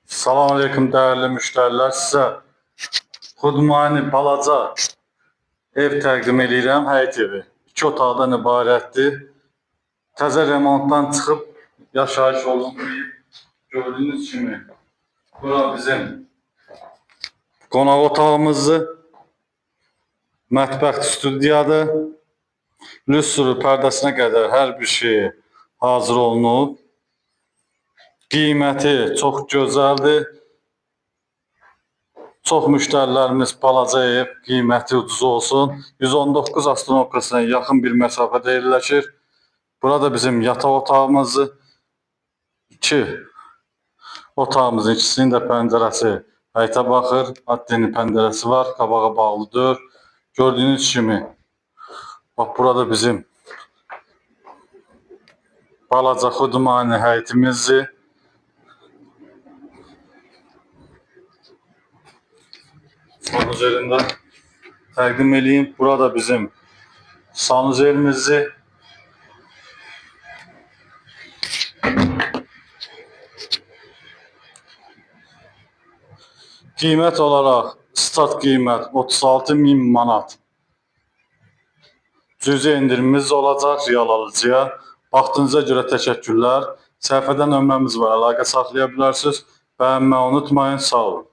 Salam aleyküm değerli müşteriler. Sizə xudmani balaca ev təqdim edirəm. Həyət evi. 2 otaqdan ibarətdir. Təzə remontdan çıxıb yaşayış olunmayıb. Gördüyünüz kimi bura bizim qonaq otağımızdır. Mətbəx studiyadır. Lüstru pərdəsinə qədər hər bir şey hazır olunub. Qiyməti çox gözəldir. Çox müştərilərimiz balaca ev, qiyməti ucuz olsun. 119 avtononkasına yaxın bir məsafədə yerləşir. Burada bizim yataq otağımızdır. 2 otağımızın ikisinin də pəncərəsi həyətə baxır. Addenin pəncərəsi var, qabağa bağlıdır. Gördüyünüz kimi bax burada bizim balaca xudmani həyətimizdir. Onun üzerinde təqdim edeyim. Burada bizim sanuzelimizdir. Qiymət olaraq start qiymət 36.000 manat. Cüzi endirimimiz olacaq real alıcıya. Vaxtınıza görə təşəkkürlər. Səhifədə nömrəmiz var, əlaqə saxlaya bilərsiniz. Bəyənməyi unutmayın. Sağ olun.